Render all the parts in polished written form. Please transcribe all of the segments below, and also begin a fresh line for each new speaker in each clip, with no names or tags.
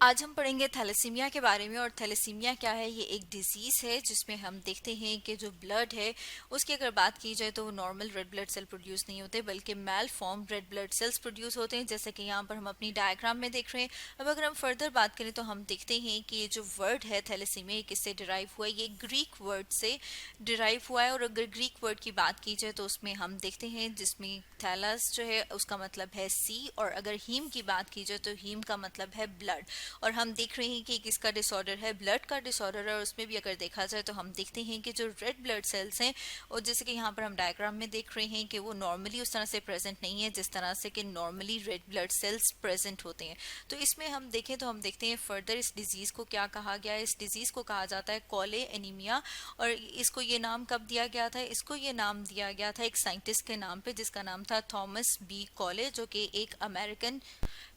आज हम पढ़ेंगे थैलेसीमिया के बारे में। और थैलेसीमिया क्या है? ये एक डिजीज़ है जिसमें हम देखते हैं कि जो ब्लड है उसकी अगर बात की जाए तो वो normal red blood cell produce नहीं होते, बल्कि male form red blood cells produce होते हैं, जैसे कि यहाँ पर हम अपनी डायग्राम में देख रहे हैं। अब अगर हम फर्दर बात करें तो हम देखते हैं कि ये जो वर्ड है थैलेसीमिया, ये किससे डिराइव हुआ है? ये ग्रीक वर्ड से डिराइव हुआ है। और अगर ग्रीक वर्ड की बात की जाए तो उसमें हम देखते हैं जिसमें थैलस जो है उसका मतलब है सी, और अगर हीम की बात की जाए तो हीम का मतलब है ब्लड। और हम देख रहे हैं कि किसका डिसऑर्डर है? ब्लड का डिसऑर्डर है। और उसमें भी अगर देखा जाए तो हम देखते हैं कि जो रेड ब्लड सेल्स हैं, और जैसे कि यहाँ पर हम डायग्राम में देख रहे हैं कि वो नॉर्मली उस तरह से प्रेजेंट नहीं है जिस तरह से कि normally red blood cells present होते हैं। तो इसमें हम देखें तो हम देखते हैं फर्दर इस डिजीज को क्या कहा गया है। इस डिजीज को कहा जाता है कॉले एनीमिया। और इसको ये नाम कब दिया गया था? इसको ये नाम दिया गया था एक साइंटिस्ट के नाम पे, जिसका नाम था थॉमस बी कॉले, जो कि एक अमेरिकन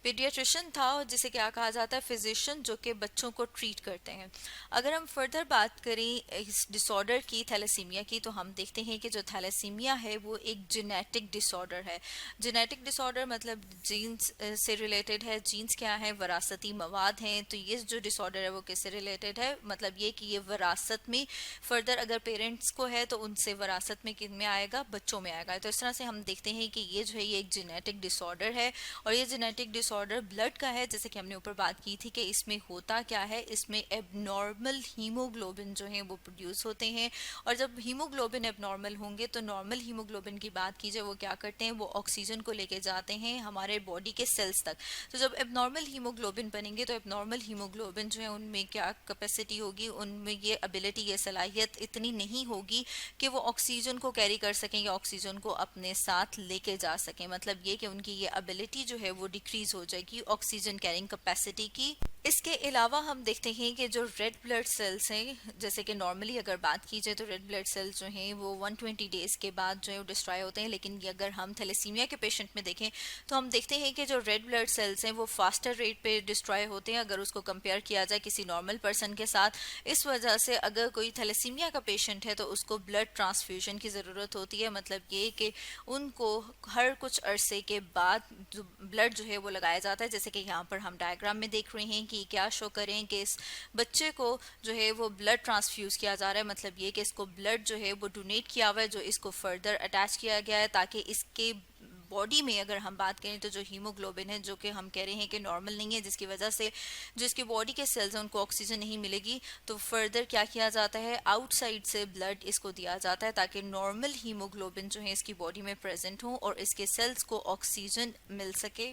पीडियाट्रिशियन था, और जिसे क्या कहा जाता है? फिजिशियन, जो कि बच्चों को ट्रीट करते हैं। अगर हम फर्दर बात करें इस डिसऑर्डर की, थैलेसीमिया की, तो हम देखते हैं कि जो थैलेसीमिया है वो एक जेनेटिक डिसऑर्डर है। जेनेटिक डिसऑर्डर मतलब जीन्स से रिलेटेड है। जीन्स क्या है? विरासती मवाद हैं। तो ये जो डिसऑर्डर है वो किससे रिलेटेड है? मतलब ये कि ये विरासत में फर्दर अगर पेरेंट्स को है तो उनसे विरासत में किन में आएगा? बच्चों में आएगा। तो इस तरह से हम देखते हैं कि ये जो है ये एक जेनेटिक डिसऑर्डर है। और ये जेनेटिक डिसऑर्डर ब्लड का है, जैसे कि हमने ऊपर बात की थी कि इसमें होता क्या है? इसमें एबनॉर्मल हीमोग्लोबिन जो है वो प्रोड्यूस होते हैं। और जब हीमोग्लोबिन एबनॉर्मल होंगे तो नॉर्मल हीमोग्लोबिन की बात की जाए वो क्या करते हैं? वो ऑक्सीजन को लेके जाते हैं हमारे बॉडी के सेल्स तक। तो जब एबनॉर्मल हीमोग्लोबिन बनेंगे तो एबनॉर्मल हीमोग्लोबिन जो है उनमें क्या कैपेसिटी होगी? उनमें ये एबिलिटी, ये सलाहियत इतनी नहीं होगी कि वो ऑक्सीजन को कैरी कर सकें या ऑक्सीजन को अपने साथ लेके जा सकें। मतलब ये कि उनकी ये एबिलिटी जो है वो डिक्रीज हो जाएगी ऑक्सीजन कैरिंग कैपेसिटी की। इसके अलावा हम देखते हैं कि जो रेड ब्लड सेल्स हैं, जैसे कि नॉर्मली अगर बात की जाए तो रेड ब्लड सेल्स जो हैं वो 120 डेज के बाद जो है वो डिस्ट्रॉय होते हैं। लेकिन ये अगर हम थैलेसीमिया के पेशेंट में देखें तो हम देखते हैं कि जो रेड ब्लड सेल्स हैं वो फास्टर रेट पे डिस्ट्रॉय होते हैं अगर उसको कंपेयर किया जाए किसी नॉर्मल पर्सन के साथ। इस वजह से अगर कोई थैलेसीमिया का पेशेंट है तो उसको ब्लड ट्रांसफ्यूजन की ज़रूरत होती है। मतलब ये कि उनको हर कुछ अरसे के बाद जो ब्लड जो है वो लगाया जाता है, जैसे कि यहाँ पर हम डायग्राम में देख रहे हैं कि क्या शो करें कि इस बच्चे को जो है वो ब्लड ट्रांसफ्यूज किया जा रहा है। मतलब ये कि इसको ब्लड जो है वो डोनेट किया हुआ है, जो इसको फर्दर अटैच किया गया है ताकि इसके बॉडी में अगर हम बात करें तो जो हीमोग्लोबिन है, जो कि हम कह रहे हैं कि नॉर्मल नहीं है, जिसकी वजह से जो इसकी बॉडी के सेल्स हैं उनको ऑक्सीजन नहीं मिलेगी, तो फर्दर क्या किया जाता है? आउटसाइड से ब्लड इसको दिया जाता है ताकि नॉर्मल हीमोग्लोबिन जो है इसकी बॉडी में प्रेजेंट हो और इसके सेल्स को ऑक्सीजन मिल सके।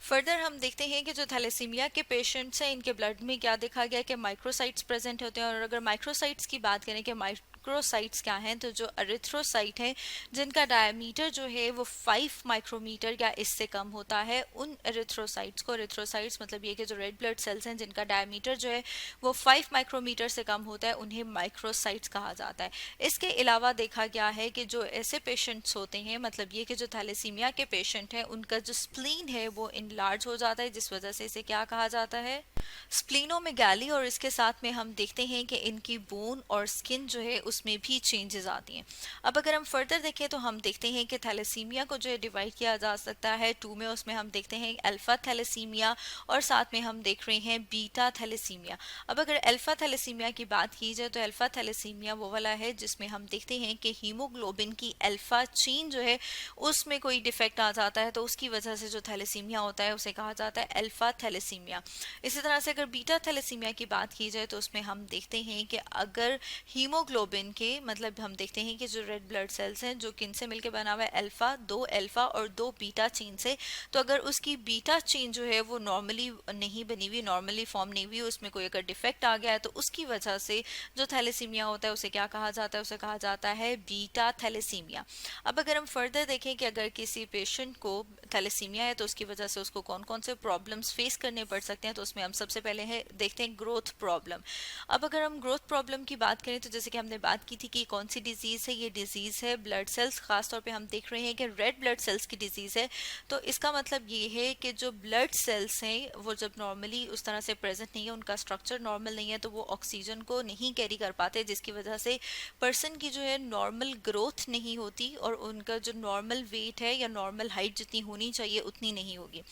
फर्दर हम देखते हैं कि जो थैलेसीमिया के पेशेंट्स हैं इनके ब्लड में क्या देखा गया कि माइक्रोसाइट्स प्रेजेंट होते हैं। और अगर माइक्रोसाइट्स की बात करें कि माइक्रोसाइट्स क्या हैं, तो जो एरिथ्रोसाइट हैं जिनका डायमीटर जो है वो 5 माइक्रोमीटर या इससे कम होता है, उन एरिथ्रोसाइट्स को, एरिथ्रोसाइट्स मतलब ये कि जो रेड ब्लड सेल्स हैं जिनका डायमीटर जो है वो 5 माइक्रोमीटर से कम होता है, उन्हें माइक्रोसाइट्स कहा जाता है। इसके अलावा देखा गया है कि जो ऐसे पेशेंट्स होते हैं, मतलब ये कि जो थैलेसीमिया के पेशेंट हैं उनका जो स्प्लीन है वो इनलार्ज हो जाता है, जिस वजह से इसे क्या कहा जाता है? स्प्लीनोमेगाली। और इसके साथ में हम देखते हैं कि इनकी बोन और स्किन जो है उसमें भी चेंजेस आती हैं। अब अगर हम फर्दर देखें तो हम देखते हैं कि थैलेसीमिया को जो है डिवाइड किया जा सकता है टू में। उसमें हम देखते हैं अल्फा थैलेसीमिया और साथ में हम देख रहे हैं बीटा थैलेसीमिया। अब अगर अल्फा थैलेसीमिया की बात की जाए तो अल्फा थैलेसीमिया वो वाला है जिसमें हम देखते हैं कि हीमोग्लोबिन की अल्फा चेन जो है उसमें कोई डिफेक्ट आ जाता है, तो उसकी वजह से जो थैलेसीमिया होता है उसे कहा जाता है अल्फा थैलेसीमिया। इसी तरह से अगर बीटा थैलेसीमिया की बात की जाए तो उसमें हम देखते हैं कि अगर हीमोग्लोबिन के, मतलब हम देखते हैं कि जो रेड ब्लड सेल्स हैं जो किन से मिलकर बना हुआ है? अल्फा, 2 अल्फा और 2 बीटा चेन से। तो अगर उसकी बीटा चेन जो है वो नॉर्मली नहीं बनी हुई, नॉर्मली फॉर्म नहीं हुई, उसमें कोई अगर डिफेक्ट आ गया है तो उसकी वजह से जो थैलेसीमिया होता है उसे क्या कहा जाता है? उसे कहा जाता है बीटा थैलेसीमिया। अब अगर हम फर्दर देखें कि अगर किसी पेशेंट को थैलेसीमिया है तो उसकी वजह से उसको कौन कौन से प्रॉब्लम्स फेस करने पड़ सकते हैं, तो उसमें हम सबसे पहले है देखते हैं ग्रोथ प्रॉब्लम। अब अगर हम ग्रोथ प्रॉब्लम की बात करें तो जैसे कि हमने बात बात की थी कि कौन सी डिजीज़ है, ये डिजीज़ है ब्लड सेल्स, खासतौर पे हम देख रहे हैं कि रेड ब्लड सेल्स की डिजीज़ है। तो इसका मतलब ये है कि जो ब्लड सेल्स हैं वो जब नॉर्मली उस तरह से प्रेजेंट नहीं है, उनका स्ट्रक्चर नॉर्मल नहीं है, तो वो ऑक्सीजन को नहीं कैरी कर पाते, जिसकी वजह से पर्सन की जो है नॉर्मल ग्रोथ नहीं होती और उनका जो नॉर्मल वेट है या नॉर्मल हाइट जितनी होनी चाहिए उतनी नहीं होगी।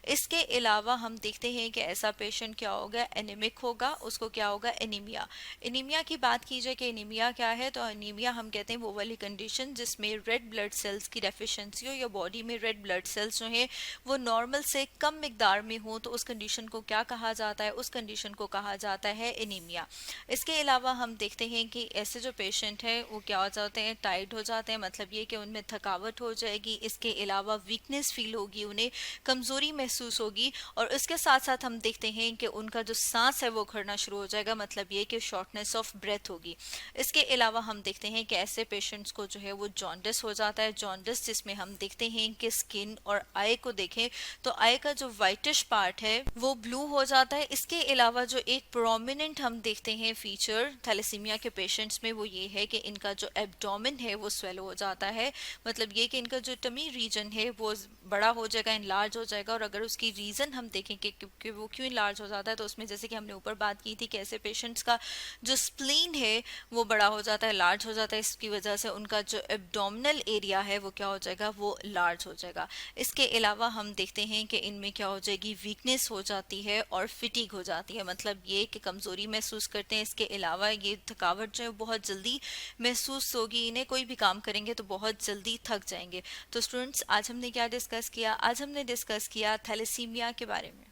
इसके अलावा हम देखते हैं कि ऐसा पेशेंट क्या होगा, एनीमिक होगा, उसको क्या होगा, एनीमिया। एनीमिया की बात की जाए कि एनीमिया क्या है, तो एनीमिया हम कहते हैं वो वाली कंडीशन जिसमें रेड ब्लड सेल्स की डेफिशिएंसी हो या बॉडी में रेड ब्लड सेल्स जो है वो नॉर्मल से कम मिकदार में हो, तो उस कंडीशन को क्या कहा जाता है, उस कंडीशन को कहा जाता है एनीमिया। इसके अलावा हम देखते हैं कि ऐसे जो पेशेंट है वो क्या हो जाते हैं, टायर्ड हो जाते हैं, मतलब ये कि उनमें थकावट हो जाएगी, इसके अलावा वीकनेस फील होगी, उन्हें कमजोरी महसूस होगी, और इसके साथ साथ हम देखते हैं कि उनका जो सांस है वो उखड़ना शुरू हो जाएगा, मतलब ये कि शॉर्टनेस ऑफ ब्रेथ होगी। इसके अलावा हम देखते हैं कि ऐसे पेशेंट्स को जो है वो जॉन्डिस हो जाता है, जॉन्डिस जिसमें हम देखते हैं कि स्किन और आई को देखें तो आई का जो वाइटिश पार्ट है वो ब्लू हो जाता है। इसके अलावा जो एक प्रोमिनेंट हम देखते हैं फीचर थैलेसीमिया के पेशेंट्स में वो ये है कि इनका जो एब्डोमेन है वो स्वेलो हो जाता है, मतलब ये कि इनका जो टमी रीजन है वो बड़ा हो जाएगा, इनलार्ज हो जाएगा। और अगर उसकी रीजन हम देखें कि वो क्यों इनलार्ज हो जाता है, तो उसमें जैसे कि हमने ऊपर बात की थी कि ऐसे पेशेंट्स का जो स्प्लीन है वो बड़ा हो जाता है, लार्ज हो जाता है, इसकी वजह से उनका जो एब्डोमिनल एरिया है वो क्या हो जाएगा, वो लार्ज हो जाएगा। इसके अलावा हम देखते हैं कि इनमें क्या हो जाएगी, वीकनेस हो जाती है और फिटीग हो जाती है, मतलब ये कि कमजोरी महसूस करते हैं। इसके अलावा ये थकावट जो है बहुत जल्दी महसूस होगी, इन्हें कोई भी काम करेंगे तो बहुत जल्दी थक जाएंगे। तो स्टूडेंट्स, आज हमने क्या डिस्कस किया, आज हमने डिस्कस किया थैलेसीमिया के बारे में।